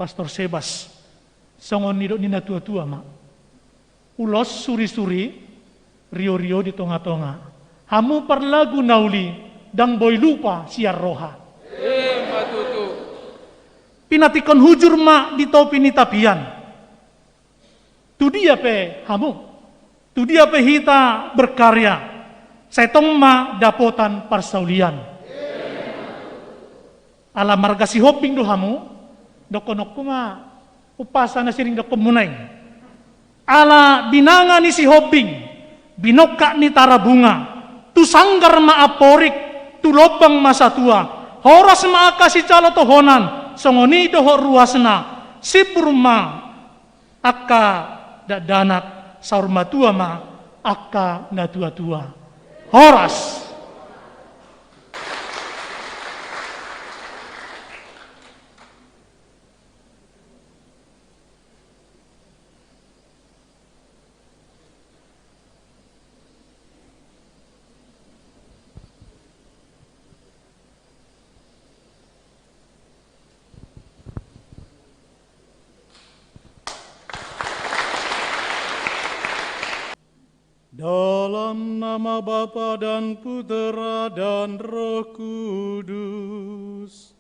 Pastor Sebas, songon nidok nina tua-tua mak. Ulos suri-suri, rio-rio di tengah-tengah. Hamu perlagu nauli, dang boy lupa siar roha. Matutu. Pinatikon hujur mak di topi ni tapian. Tu dia pe hamu. Tu dia pe hita berkarya. Setong ma dapotan parsaulian. Ala marga si hoping do hamu. Dokonok kuma upasana siring do komunay. Ala binanga ni si hoping. Binoka ni tara bunga. Tu sanggar ma aporik. Tu lobang masa tua. Horas ma akasi calo tohonan. Songoni doho ruasna. Sipurma. Akka dadanat. Saurma tua ma. Akka na tua-tua. Horas. Dalam nama Bapa dan Putera dan Roh Kudus.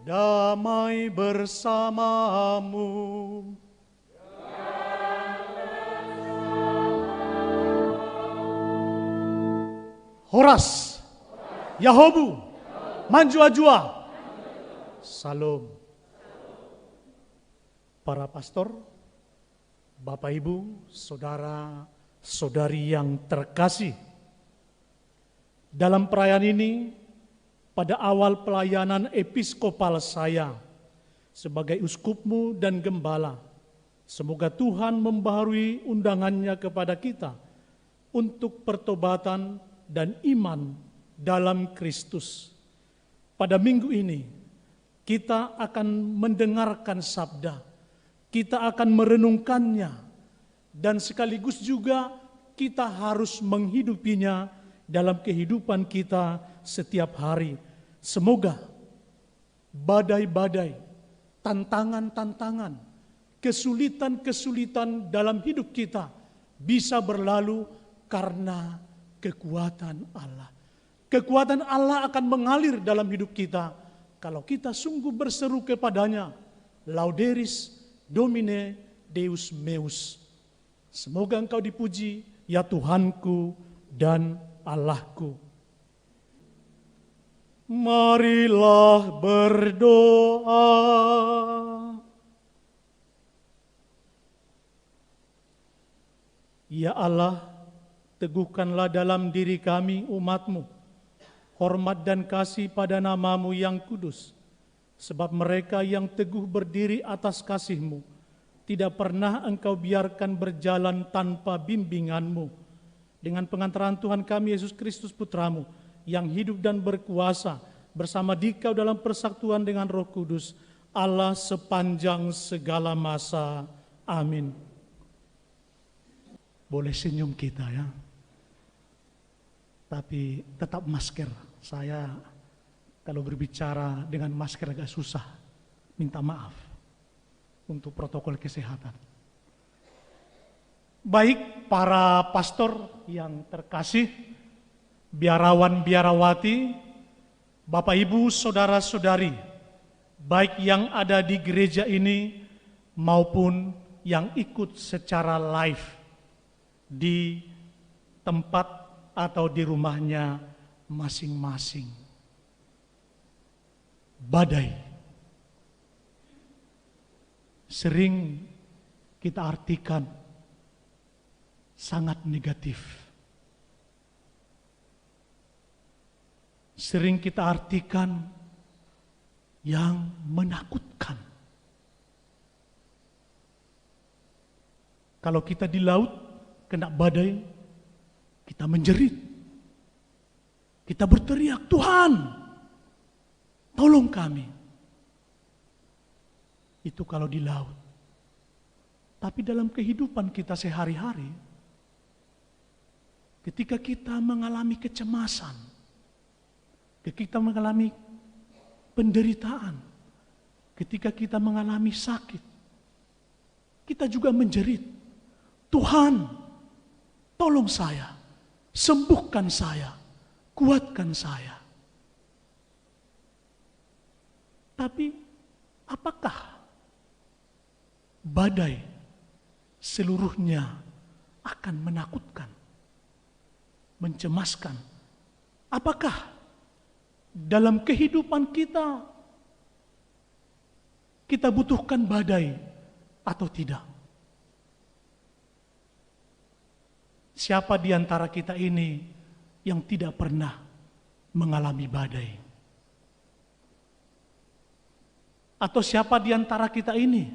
Damai bersamamu. Horas, Yahobu, Manjua-jua, Salom. Para pastor, Bapak Ibu, Saudara, Saudari yang terkasih. Dalam perayaan ini, pada awal pelayanan episkopal saya sebagai uskupmu dan gembala, semoga Tuhan membaharui undangannya kepada kita untuk pertobatan dan iman dalam Kristus. Pada minggu ini, kita akan mendengarkan sabda. Kita akan merenungkannya dan sekaligus juga kita harus menghidupinya dalam kehidupan kita setiap hari. Semoga badai-badai, tantangan-tantangan, kesulitan-kesulitan dalam hidup kita bisa berlalu karena kekuatan Allah. Kekuatan Allah akan mengalir dalam hidup kita kalau kita sungguh berseru kepadanya, Lauderis Domine Deus meus. Semoga engkau dipuji, ya Tuhanku dan Allahku. Marilah berdoa. Ya Allah, teguhkanlah dalam diri kami umat-Mu hormat dan kasih pada nama-Mu yang kudus. Sebab mereka yang teguh berdiri atas kasih-Mu, tidak pernah Engkau biarkan berjalan tanpa bimbingan-Mu. Dengan pengantaran Tuhan kami Yesus Kristus Putra-Mu, yang hidup dan berkuasa bersama Dikau dalam persatuan dengan Roh Kudus, Allah sepanjang segala masa. Amin. Boleh senyum kita ya. Tapi tetap masker. Saya kalau berbicara dengan masker agak susah, minta maaf untuk protokol kesehatan. Baik para pastor yang terkasih, biarawan-biarawati, Bapak Ibu, Saudara-saudari, baik yang ada di gereja ini maupun yang ikut secara live di tempat atau di rumahnya masing-masing. Badai sering kita artikan sangat negatif. Sering kita artikan yang menakutkan. Kalau kita di laut kena badai, kita menjerit. Kita berteriak, Tuhan, tolong kami. Itu kalau di laut. Tapi dalam kehidupan kita sehari-hari, ketika kita mengalami kecemasan, Kita mengalami penderitaan, ketika kita mengalami sakit, kita juga menjerit, Tuhan, tolong saya, sembuhkan saya, kuatkan saya. Tapi apakah badai seluruhnya akan menakutkan, mencemaskan? Apakah dalam kehidupan kita butuhkan badai atau tidak? Siapa di antara kita ini yang tidak pernah mengalami badai? Atau siapa di antara kita ini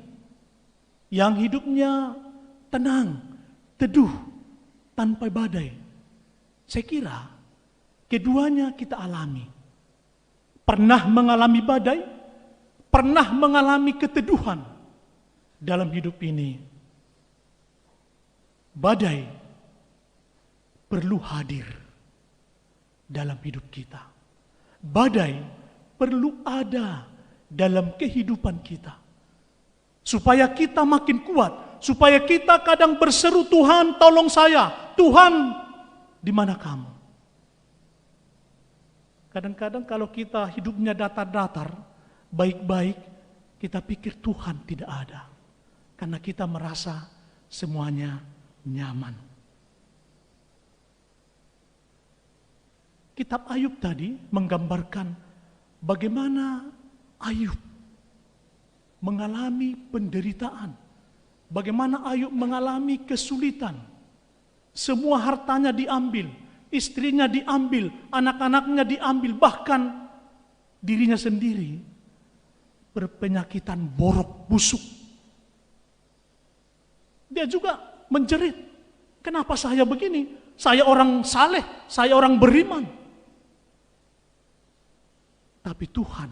yang hidupnya tenang, teduh, tanpa badai? Saya kira keduanya kita alami. Pernah mengalami badai, pernah mengalami keteduhan dalam hidup ini. Badai perlu hadir dalam hidup kita. Badai perlu ada dalam kehidupan kita. Supaya kita makin kuat, supaya kita kadang berseru, Tuhan tolong saya, Tuhan di mana kamu? Kadang-kadang kalau kita hidupnya datar-datar, baik-baik, kita pikir Tuhan tidak ada. Karena kita merasa semuanya nyaman. Kitab Ayub tadi menggambarkan bagaimana Ayub mengalami penderitaan. Bagaimana Ayub mengalami kesulitan. Semua hartanya diambil. Istrinya diambil, anak-anaknya diambil, bahkan dirinya sendiri berpenyakitan borok busuk. Dia juga menjerit, kenapa saya begini? Saya orang saleh, saya orang beriman. Tapi Tuhan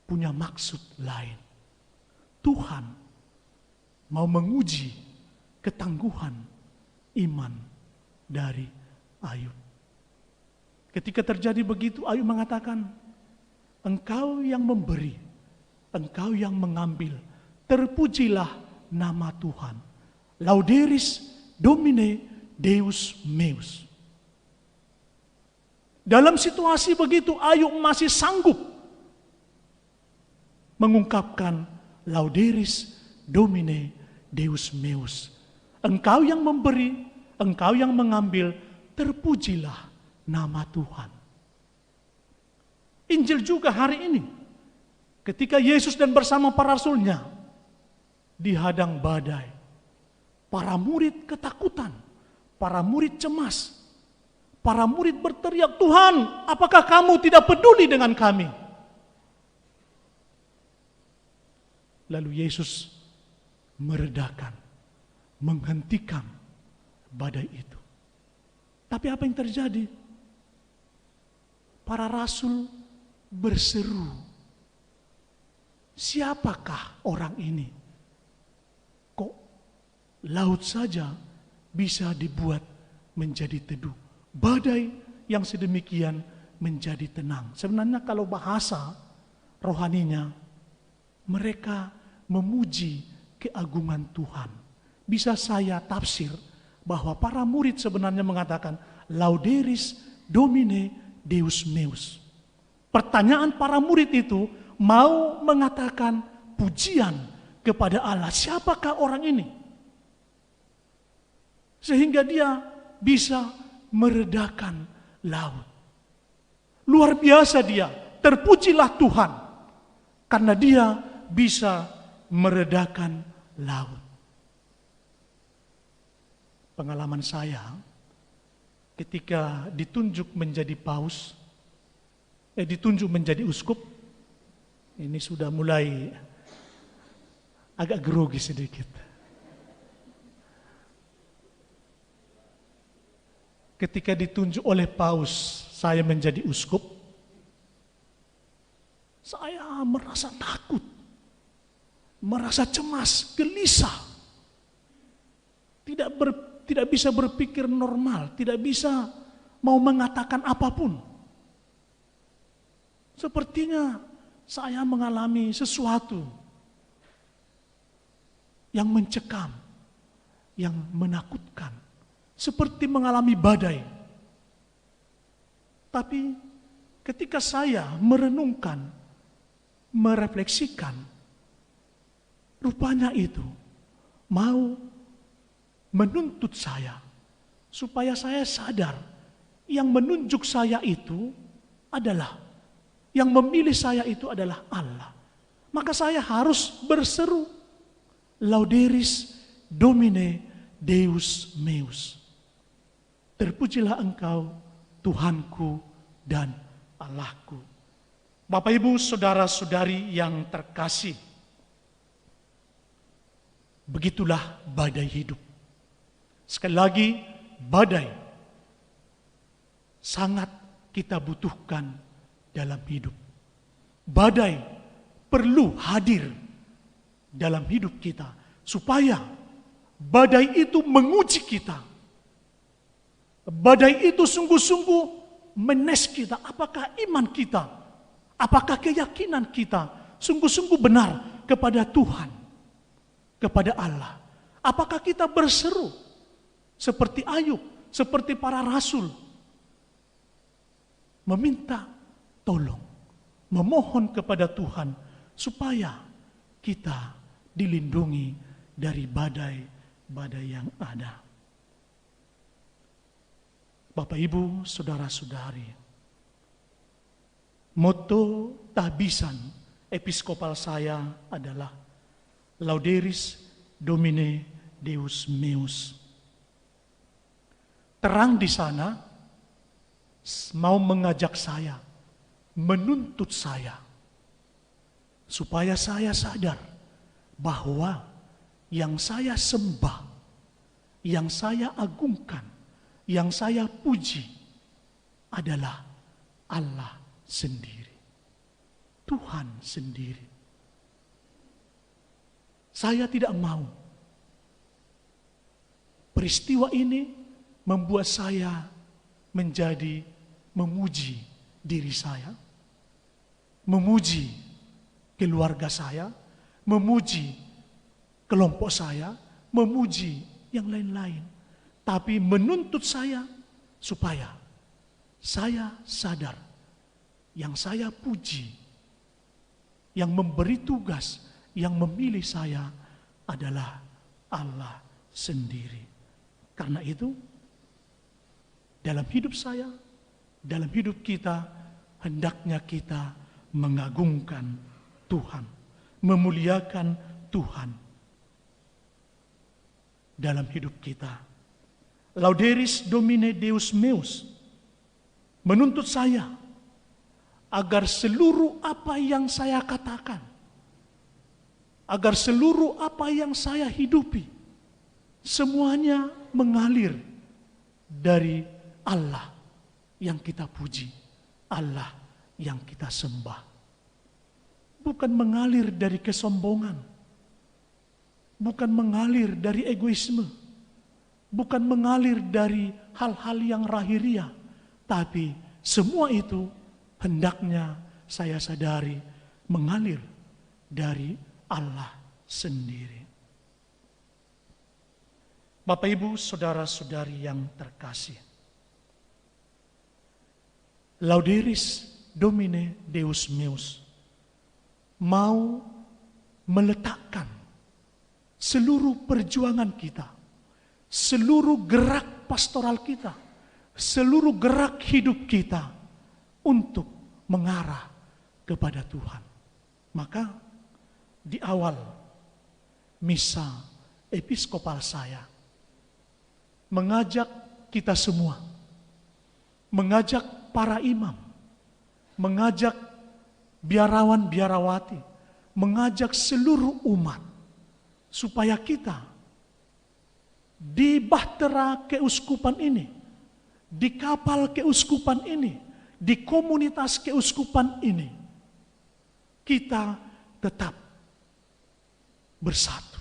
punya maksud lain. Tuhan mau menguji ketangguhan iman dari Ayub. Ketika terjadi begitu, Ayub mengatakan, Engkau yang memberi, Engkau yang mengambil, terpujilah nama Tuhan. Lauderis Domine Deus meus. Dalam situasi begitu, Ayub masih sanggup mengungkapkan Lauderis Domine Deus meus. Engkau yang memberi, Engkau yang mengambil, terpujilah nama Tuhan. Injil juga hari ini, ketika Yesus dan bersama para rasulnya dihadang badai, para murid ketakutan, para murid cemas, para murid berteriak, Tuhan, apakah kamu tidak peduli dengan kami? Lalu Yesus meredakan, menghentikan badai itu. Tapi apa yang terjadi? Para rasul berseru, siapakah orang ini? Kok laut saja bisa dibuat menjadi teduh? Badai yang sedemikian menjadi tenang. Sebenarnya kalau bahasa rohaninya, mereka memuji keagungan Tuhan. Bisa saya tafsir bahwa para murid sebenarnya mengatakan Lauderis Domine Deus meus. Pertanyaan para murid itu mau mengatakan pujian kepada Allah. Siapakah orang ini? Sehingga dia bisa meredakan laut. Luar biasa dia, terpujilah Tuhan karena dia bisa meredakan laut. Pengalaman saya ketika ditunjuk menjadi paus, ditunjuk menjadi uskup, ini sudah mulai agak grogi sedikit. Ketika ditunjuk oleh paus, saya menjadi uskup, saya merasa takut, merasa cemas, gelisah, tidak bisa berpikir normal, tidak bisa mau mengatakan apapun. Sepertinya saya mengalami sesuatu yang mencekam, yang menakutkan, seperti mengalami badai. Tapi ketika saya merenungkan, merefleksikan, rupanya itu mau menuntut saya, supaya saya sadar yang menunjuk saya itu adalah, yang memilih saya itu adalah Allah. Maka saya harus berseru, Lauderis Domine Deus meus. Terpujilah Engkau, Tuhanku dan Allahku. Bapak Ibu, saudara-saudari yang terkasih, begitulah badai hidup. Sekali lagi, badai sangat kita butuhkan dalam hidup. Badai perlu hadir dalam hidup kita, supaya badai itu menguji kita. Badai itu sungguh-sungguh menes kita, apakah iman kita, apakah keyakinan kita sungguh-sungguh benar kepada Tuhan, kepada Allah. Apakah kita berseru seperti Ayub, seperti para rasul, meminta tolong, memohon kepada Tuhan supaya kita dilindungi dari badai-badai yang ada. Bapak Ibu, saudara-saudari, moto tahbisan episkopal saya adalah Lauderis Domine Deus meus. Terang di sana mau mengajak saya, menuntut saya, supaya saya sadar bahwa yang saya sembah, yang saya agungkan, yang saya puji adalah Allah sendiri, Tuhan sendiri. Saya tidak mau peristiwa ini membuat saya menjadi memuji diri saya, memuji keluarga saya, memuji kelompok saya, memuji yang lain-lain. Tapi menuntut saya supaya saya sadar yang saya puji, yang memberi tugas, yang memilih saya adalah Allah sendiri. Karena itu, dalam hidup saya, dalam hidup kita, hendaknya kita mengagungkan Tuhan, memuliakan Tuhan dalam hidup kita. Lauderis Domine Deus meus menuntut saya agar seluruh apa yang saya katakan, agar seluruh apa yang saya hidupi, semuanya mengalir dari Allah yang kita puji, Allah yang kita sembah. Bukan mengalir dari kesombongan, bukan mengalir dari egoisme, bukan mengalir dari hal-hal yang lahiriah, tapi semua itu hendaknya saya sadari mengalir dari Allah sendiri. Bapak Ibu, saudara-saudari yang terkasih, Lauderis Domine Deus meus mau meletakkan seluruh perjuangan kita, seluruh gerak pastoral kita, seluruh gerak hidup kita untuk mengarah kepada Tuhan. Maka di awal misa episkopal saya mengajak kita semua, mengajak para imam, mengajak biarawan-biarawati, mengajak seluruh umat supaya kita di bahtera keuskupan ini, di kapal keuskupan ini, di komunitas keuskupan ini, kita tetap bersatu.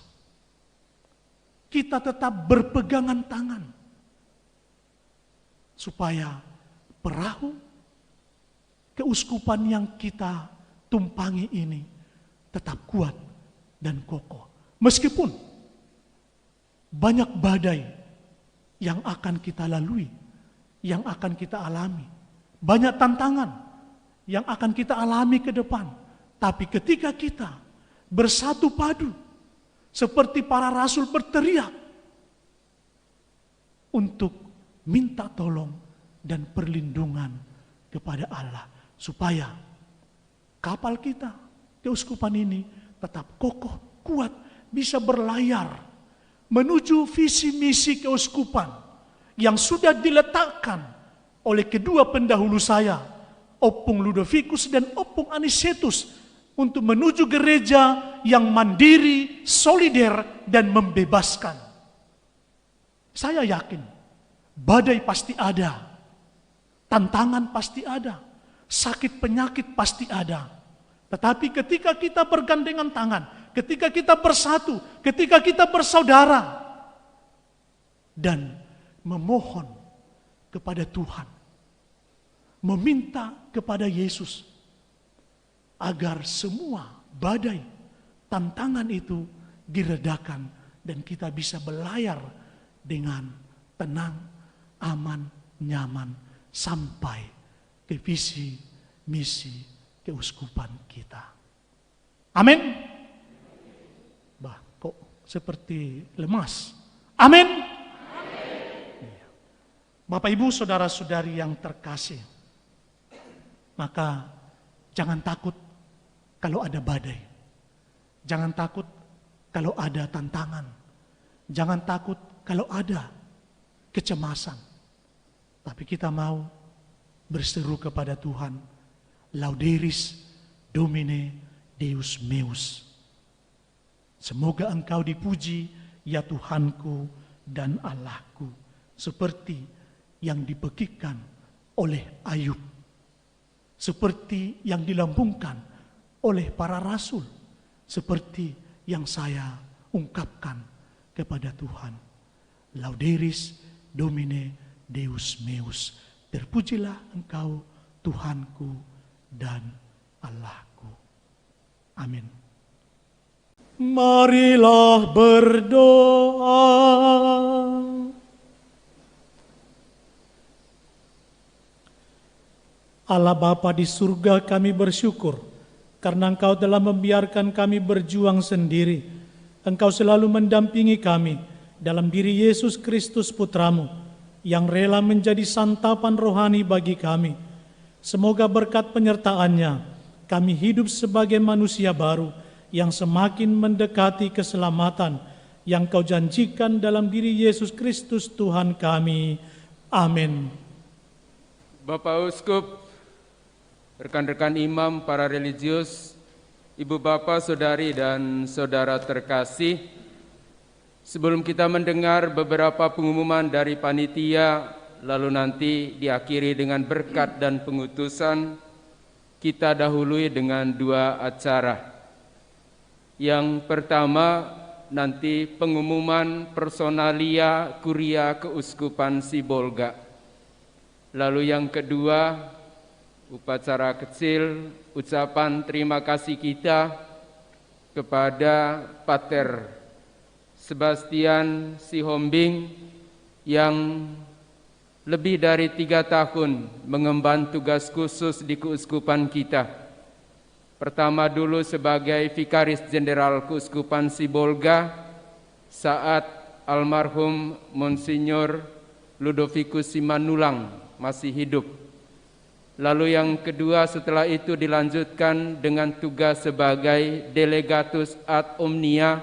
Kita tetap berpegangan tangan supaya perahu keuskupan yang kita tumpangi ini tetap kuat dan kokoh. Meskipun banyak badai yang akan kita lalui, yang akan kita alami. Banyak tantangan yang akan kita alami ke depan. Tapi ketika kita bersatu padu, seperti para rasul berteriak untuk minta tolong dan perlindungan kepada Allah, supaya kapal kita, keuskupan ini tetap kokoh, kuat, bisa berlayar menuju visi misi keuskupan yang sudah diletakkan oleh kedua pendahulu saya, Opung Ludovicus dan Opung Anicetus, untuk menuju gereja yang mandiri, solider, dan membebaskan. Saya yakin badai pasti ada, tantangan pasti ada, sakit penyakit pasti ada. Tetapi ketika kita bergandengan tangan, ketika kita bersatu, ketika kita bersaudara, dan memohon kepada Tuhan, meminta kepada Yesus, agar semua badai, tantangan itu diredakan, dan kita bisa berlayar dengan tenang, aman, nyaman, sampai ke visi misi keuskupan kita. Amin. Bah, kok seperti lemas. Amin. Bapak Ibu saudara-saudari yang terkasih, maka jangan takut kalau ada badai. Jangan takut kalau ada tantangan. Jangan takut kalau ada kecemasan. Tapi kita mau berseru kepada Tuhan, Lauderis Domine Deus meus. Semoga Engkau dipuji ya Tuhanku dan Allahku, seperti yang dipekikkan oleh Ayub, seperti yang dilambungkan oleh para rasul, seperti yang saya ungkapkan kepada Tuhan. Lauderis Domine Deus meus. Terpujilah Engkau Tuhanku dan Allahku. Amin. Marilah berdoa. Allah Bapa di surga, kami bersyukur karena Engkau telah membiarkan kami berjuang sendiri. Engkau selalu mendampingi kami dalam diri Yesus Kristus Putramu yang rela menjadi santapan rohani bagi kami. Semoga berkat penyertaan-Nya kami hidup sebagai manusia baru yang semakin mendekati keselamatan yang Kau janjikan dalam diri Yesus Kristus Tuhan kami. Amin. Bapak Uskup, rekan-rekan imam, para religius, ibu bapak, saudari dan saudara terkasih, sebelum kita mendengar beberapa pengumuman dari panitia, lalu nanti diakhiri dengan berkat dan pengutusan, kita dahului dengan dua acara. Yang pertama, nanti pengumuman personalia Kuria Keuskupan Sibolga. Lalu yang kedua, upacara kecil ucapan terima kasih kita kepada Pater Sebastian Sihombing yang lebih dari 3 tahun mengemban tugas khusus di keuskupan kita. Pertama dulu sebagai Vikaris Jenderal Keuskupan Sibolga saat almarhum Monsinyur Ludovicus Simanulang masih hidup. Lalu yang kedua setelah itu dilanjutkan dengan tugas sebagai Delegatus ad omnia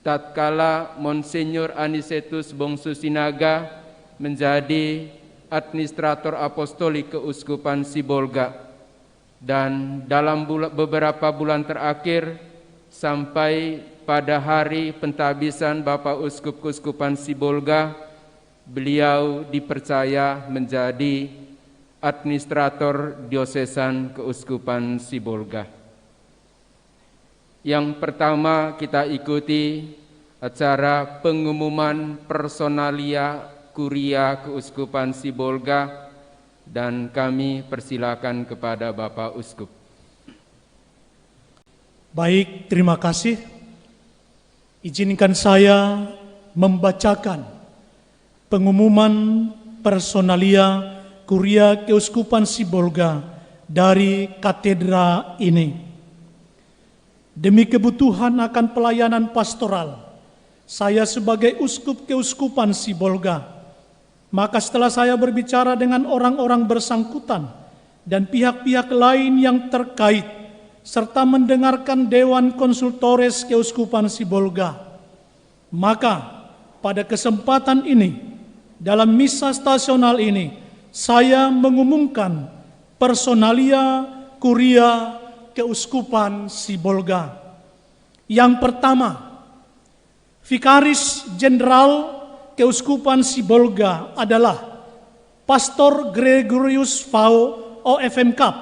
tatkala Monsinyur Anicetus Bongsu Sinaga menjadi Administrator Apostolik Keuskupan Sibolga. Dan dalam beberapa bulan terakhir sampai pada hari pentabisan Bapak Uskup Keuskupan Sibolga, beliau dipercaya menjadi Administrator Diosesan Keuskupan Sibolga. Yang pertama kita ikuti acara pengumuman personalia Kuria Keuskupan Sibolga dan kami persilakan kepada Bapak Uskup. Baik, terima kasih. Izinkan saya membacakan pengumuman personalia Kuria Keuskupan Sibolga dari katedra ini. Demi kebutuhan akan pelayanan pastoral, saya sebagai Uskup Keuskupan Sibolga, maka setelah saya berbicara dengan orang-orang bersangkutan dan pihak-pihak lain yang terkait, serta mendengarkan Dewan Konsultores Keuskupan Sibolga, maka pada kesempatan ini, dalam misa stasional ini, saya mengumumkan personalia Kuria Keuskupan Sibolga. Yang pertama, Vikaris Jenderal Keuskupan Sibolga adalah Pastor Gregorius Fao OFM Cup.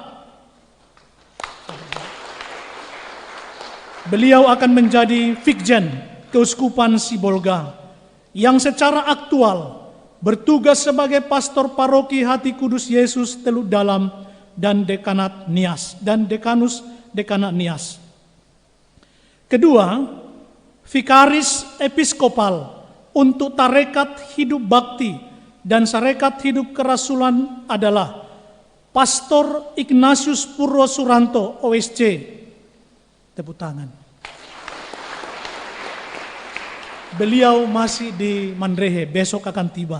Beliau akan menjadi Vikjen Keuskupan Sibolga yang secara aktual bertugas sebagai pastor paroki Hati Kudus Yesus Teluk Dalam dan Dekanat Nias dan Dekanus Dekanat Nias. Kedua, Vikaris Episkopal untuk Tarekat Hidup Bakti dan Sarekat Hidup Kerasulan adalah Pastor Ignatius Purwo Suranto OSC. Tepuk tangan. Beliau masih di Mandrehe, besok akan tiba.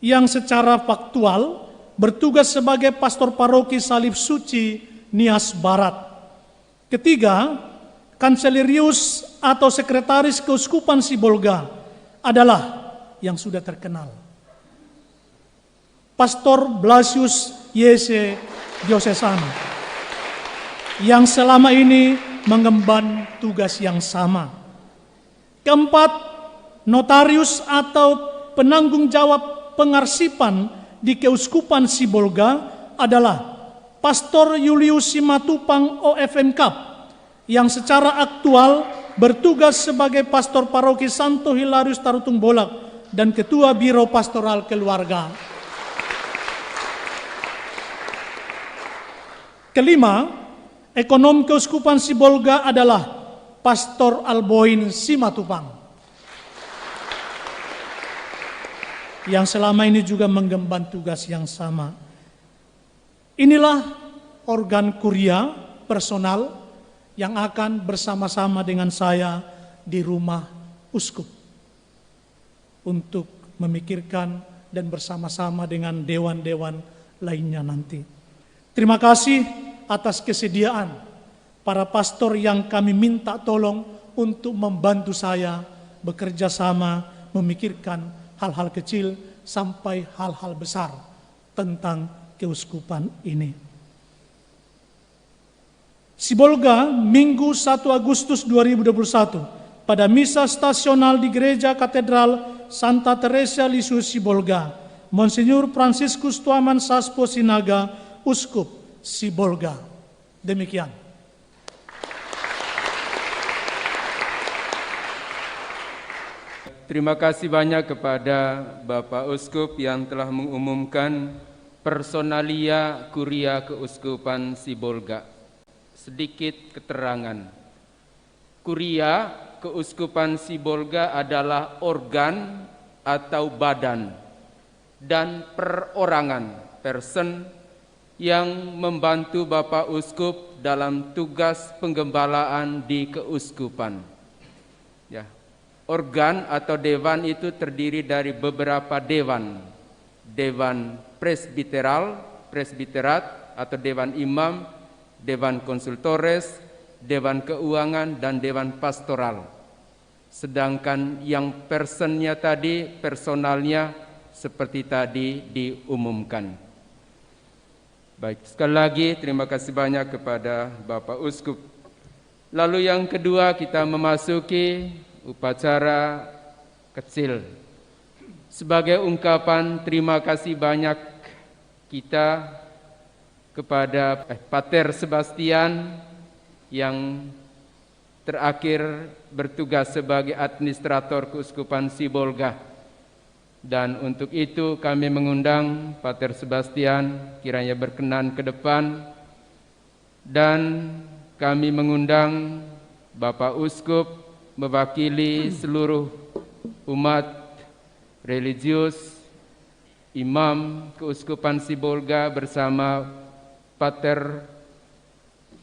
Yang secara faktual bertugas sebagai pastor paroki Salib Suci Nias Barat. Ketiga, Kanselerius atau Sekretaris Keuskupan Sibolga adalah yang sudah terkenal, Pastor Blasius Yese Diosesano, yang selama ini mengemban tugas yang sama. Keempat, notarius atau penanggung jawab pengarsipan di Keuskupan Sibolga adalah Pastor Julius Simatupang OFM Cup, yang secara aktual bertugas sebagai pastor paroki Santo Hilarius Tarutung Bolak dan Ketua Biro Pastoral Keluarga. Kelima, ekonom Keuskupan Sibolga adalah Pastor Alboin Simatupang, yang selama ini juga mengemban tugas yang sama. Inilah organ kuria personal yang akan bersama-sama dengan saya di rumah uskup untuk memikirkan dan bersama-sama dengan dewan-dewan lainnya nanti. Terima kasih atas kesediaan para pastor yang kami minta tolong untuk membantu saya bekerja sama memikirkan hal-hal kecil sampai hal-hal besar tentang keuskupan ini. Sibolga, Minggu 1 Agustus 2021, pada misa stasional di Gereja Katedral Santa Teresa Lisieux Sibolga, Monsinyur Franciscus Tuaman Saspo Sinaga, Uskup Sibolga. Demikian. Terima kasih banyak kepada Bapak Uskup yang telah mengumumkan personalia Kuria Keuskupan Sibolga. Sedikit keterangan. Kuria Keuskupan Sibolga adalah organ atau badan dan perorangan, person, yang membantu Bapak Uskup dalam tugas penggembalaan di keuskupan. Ya. Organ atau dewan itu terdiri dari beberapa dewan. Dewan presbiteral, presbiterat atau dewan imam, dewan konsultores, dewan keuangan, dan dewan pastoral. Sedangkan yang personnya tadi, personalnya seperti tadi diumumkan. Baik, sekali lagi terima kasih banyak kepada Bapak Uskup. Lalu yang kedua, kita memasuki upacara kecil. Sebagai ungkapan terima kasih banyak kita kepada Pater Sebastian yang terakhir bertugas sebagai administrator Keuskupan Sibolga. Dan untuk itu kami mengundang Pater Sebastian kiranya berkenan ke depan, dan kami mengundang Bapak Uskup mewakili seluruh umat religius, Imam Keuskupan Sibolga bersama Pater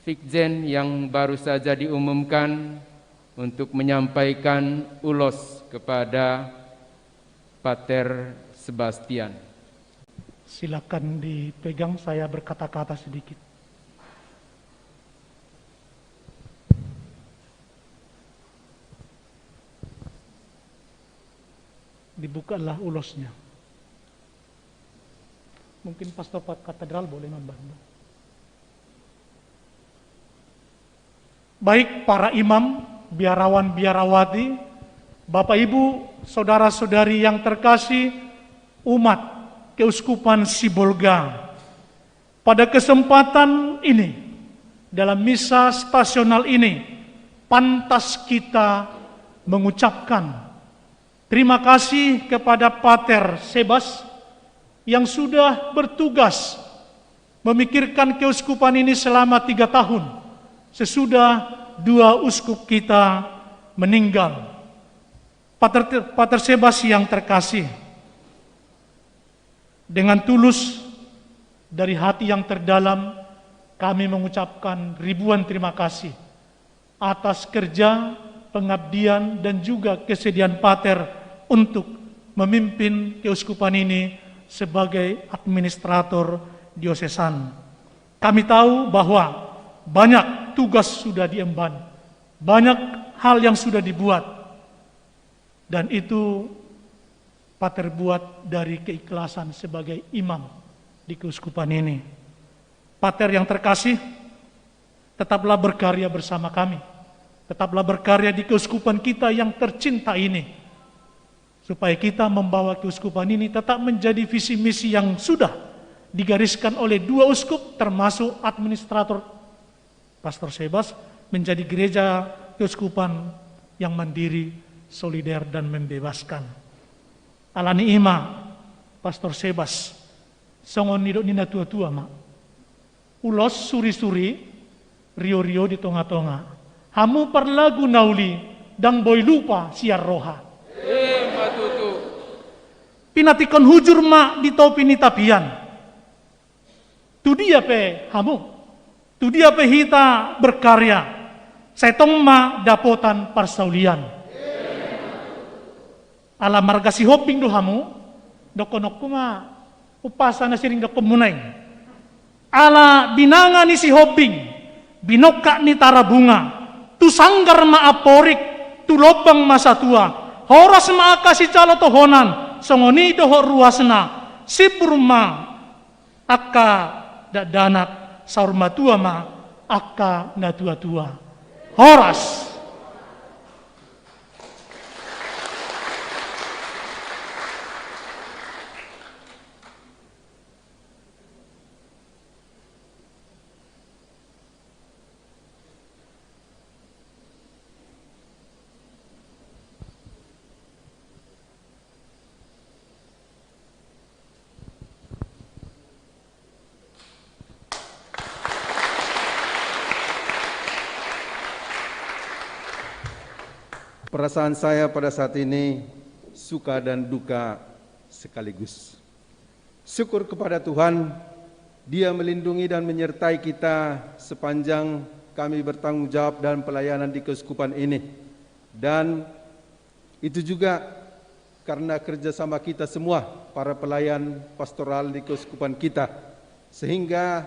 Fikjen yang baru saja diumumkan untuk menyampaikan ulos kepada Pater Sebastian. Silakan dipegang, saya berkata-kata sedikit. Dibukalah ulosnya. Mungkin Pastor Katedral boleh membantu. Baik para imam, biarawan, biarawati, Bapak Ibu, saudara-saudari yang terkasih, umat Keuskupan Sibolga. Pada kesempatan ini, dalam misa stasional ini, pantas kita mengucapkan terima kasih kepada Pater Sebas yang sudah bertugas memikirkan keuskupan ini selama 3 tahun, sesudah 2 uskup kita meninggal. Pater Sebas yang terkasih, dengan tulus dari hati yang terdalam kami mengucapkan ribuan terima kasih atas kerja, pengabdian, dan juga kesediaan Pater untuk memimpin keuskupan ini sebagai administrator diosesan. Kami tahu bahwa banyak tugas sudah diemban, banyak hal yang sudah dibuat, dan itu Pater buat dari keikhlasan sebagai imam di keuskupan ini. Pater yang terkasih, tetaplah berkarya bersama kami, tetaplah berkarya di keuskupan kita yang tercinta ini, supaya kita membawa keuskupan ini tetap menjadi visi misi yang sudah digariskan oleh 2 uskup, termasuk administrator Pastor Sebas, menjadi gereja keuskupan yang mandiri, solider, dan membebaskan. Alani ima Pastor Sebas songon nidok nina tua-tua mak ulos suri-suri rio-rio di tonga-tonga hamu parlagu nauli dang boy lupa siar roha Matutu pinatikon hujur mak di topi ni tapian tu dia pe hamu, tu dia pe hita berkarya setong ma dapotan parsaulian ala marga si hoping do hamu dokonok kuma upasa na siring doko munay ala binanga ni si hoping binoka ni tarabunga tu sanggar maaporik tu lobang masa tua horas maaka si calo tohonan songoni doho ruasna si purma akka dadanat saur matua ma akka na tua-tua horas. Perasaan saya pada saat ini suka dan duka sekaligus. Syukur kepada Tuhan, Dia melindungi dan menyertai kita sepanjang kami bertanggung jawab dalam pelayanan di keuskupan ini. Dan itu juga karena kerjasama kita semua, para pelayan pastoral di keuskupan kita. Sehingga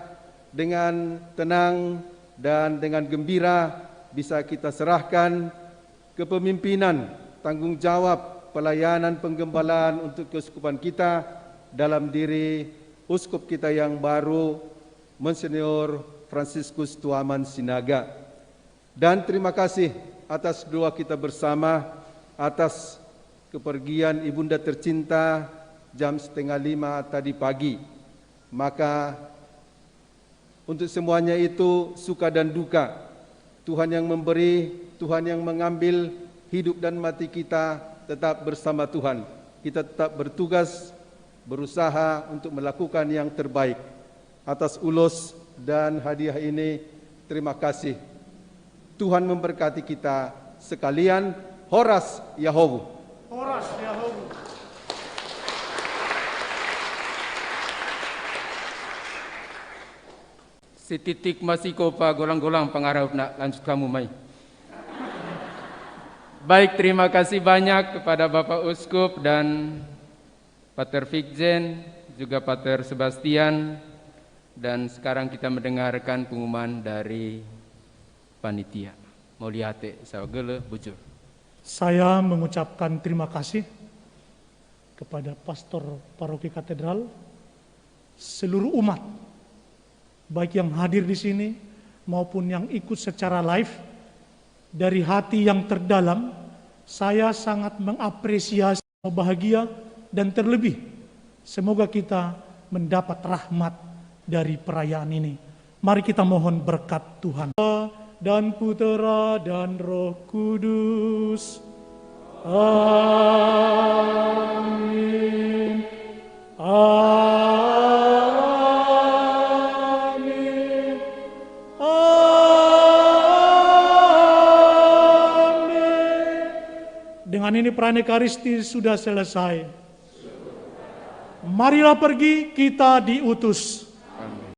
dengan tenang dan dengan gembira bisa kita serahkan kepemimpinan, tanggung jawab pelayanan penggembalaan untuk keuskupan kita dalam diri uskup kita yang baru, Monsignor Franciscus Tuaman Sinaga. Dan terima kasih atas doa kita bersama, atas kepergian ibunda tercinta jam 4:30 tadi pagi. Maka untuk semuanya itu suka dan duka, Tuhan yang memberi, Tuhan yang mengambil, hidup dan mati kita tetap bersama Tuhan. kita tetap bertugas, berusaha untuk melakukan yang terbaik. Atas ulos dan hadiah ini, terima kasih. Tuhan memberkati kita sekalian. Horas Yahowu. Horas Yahowu. Setitik masih kopa golang-golang pengarau nak lanjut kamu mai. Baik, terima kasih banyak kepada Bapak Uskup dan Pater Fikjen, juga Pater Sebastian. Dan sekarang kita mendengarkan pengumuman dari panitia. Mauliate sawagele bujur. Saya mengucapkan terima kasih kepada Pastor Paroki Katedral, seluruh umat, baik yang hadir di sini maupun yang ikut secara live. Dari hati yang terdalam, saya sangat mengapresiasi, bahagia, dan terlebih semoga kita mendapat rahmat dari perayaan ini. Mari kita mohon berkat Tuhan. Dan Putera dan Roh Kudus. Amin. Amin. Amin. Dengan ini perayaan Ekaristi sudah selesai. Marilah pergi, kita diutus.